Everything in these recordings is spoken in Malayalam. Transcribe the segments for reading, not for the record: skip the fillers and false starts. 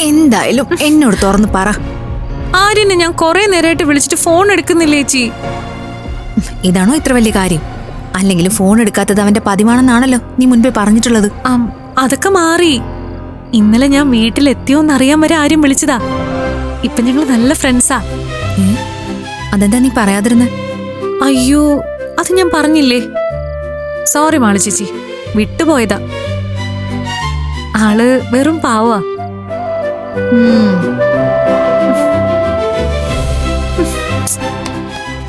എന്തായാലും എന്നോട് തുറന്ന് പറ. ആര്യനെ ഞാൻ കുറെ നേരമായിട്ട് വിളിച്ചിട്ട് ഫോൺ എടുക്കുന്നില്ലേ ചേച്ചി. ഇതാണോ ഇത്ര വലിയ കാര്യം? അല്ലെങ്കിലും ഫോൺ എടുക്കാത്തത് അവന്റെ പതിവാണെന്നാണല്ലോ നീ മുൻപേ പറഞ്ഞിട്ടുള്ളത്. അതൊക്കെ മാറി. ഇന്നലെ ഞാൻ വീട്ടിലെത്തിയോന്നറിയാൻ വരെ ആര്യം വിളിച്ചതാ. ഇപ്പൊ ഞങ്ങൾ നല്ല ഫ്രണ്ട്സാ. അതെന്താ നീ പറയാതിരുന്നെ? അയ്യോ, അത് ഞാൻ പറഞ്ഞില്ലേ. സോറി മാളു ചേച്ചി, വിട്ടുപോയതാ. ആള് വെറും പാവാ.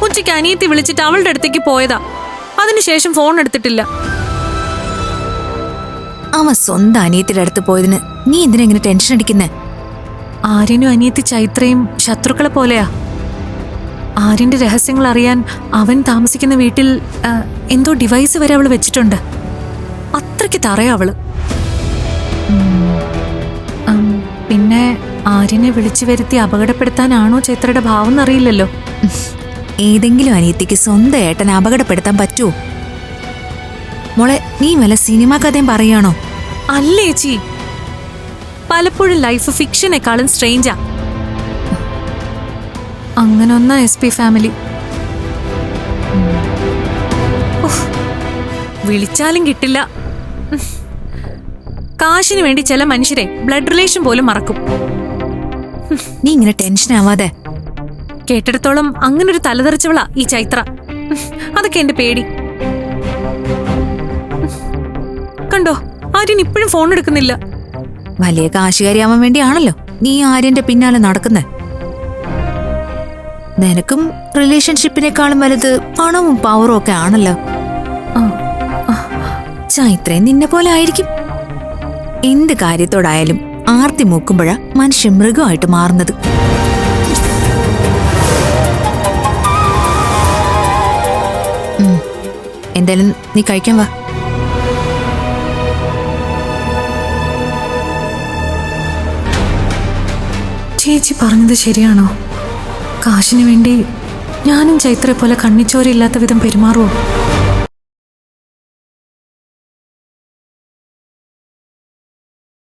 ഉച്ചയ്ക്ക് അനിയത്തി വിളിച്ചിട്ട് അവളുടെ അടുത്തേക്ക് പോയതാ. അതിനുശേഷം ഫോൺ എടുത്തിട്ടില്ല. അവൻ സ്വന്തം അനിയത്തിയുടെ അടുത്ത് പോയതിന് നീ എന്തിനാ ഇങ്ങനെ ടെൻഷൻ അടിക്കുന്നേ? ആര്യനും അനിയത്തി ചൈത്രയും ശത്രുക്കളെ പോലെയാ. ആര്യന്റെ രഹസ്യങ്ങൾ അറിയാൻ അവൻ താമസിക്കുന്ന വീട്ടിൽ എന്തോ ഡിവൈസ് വരെ അവള് വെച്ചിട്ടുണ്ട്. അത്രയ്ക്ക് തറയാ അവള്. പിന്നെ ആര്യനെ വിളിച്ചു വരുത്തി അപകടപ്പെടുത്താനാണോ ചൈത്രയുടെ ഭാവം എന്നറിയില്ലല്ലോ. ഏതെങ്കിലും അനിയത്തിക്ക് സ്വന്തം ഏട്ടനെ അപകടപ്പെടുത്താൻ പറ്റുമോ? മോളെ, നീ വല്ല സിനിമ കഥയും പറയാണോ? അല്ലേ ചേച്ചി, പലപ്പോഴും ലൈഫ് ഫിക്ഷനേക്കാളും സ്ട്രേഞ്ചാ. അങ്ങനെ ഒന്നാ SP ഫാമിലി. വിളിച്ചാലും കിട്ടില്ല. കാശിന് വേണ്ടി ചില മനുഷ്യരെ ബ്ലഡ് റിലേഷൻ പോലും മറക്കും. നീ ഇങ്ങനെ ടെൻഷൻ ആവാതെ. കേട്ടിടത്തോളം അങ്ങനൊരു തലതെറിച്ചവളാ ഈ ചൈത്ര. അതൊക്കെ എന്റെ പേടി. കണ്ടോ, ആര്യൻ ഇപ്പോഴും ഫോൺ എടുക്കുന്നില്ല. വലിയ കാശുകാരിയാവാൻ വേണ്ടിയാണല്ലോ നീ ആര്യന്റെ പിന്നാലെ നടക്കുന്നേ. നിനക്കും റിലേഷൻഷിപ്പിനേക്കാളും വലുത് പണവും പവറും ഒക്കെ ആണല്ലോ. ചൈത്രയും നിന്നെ പോലെ ആയിരിക്കും. എന്ത് കാര്യത്തോടായാലും ആർത്തി മൂക്കുമ്പോഴാ മനുഷ്യ മൃഗമായിട്ട് മാറുന്നത്. എന്തായാലും നീ കഴിക്കാൻ വാ. ചേച്ചി പറഞ്ഞത് ശരിയാണോ? കാശിനു വേണ്ടി ഞാനും ചൈത്രയെ പോലെ കണ്ണിച്ചോരയില്ലാത്ത വിധം പെരുമാറുമോ?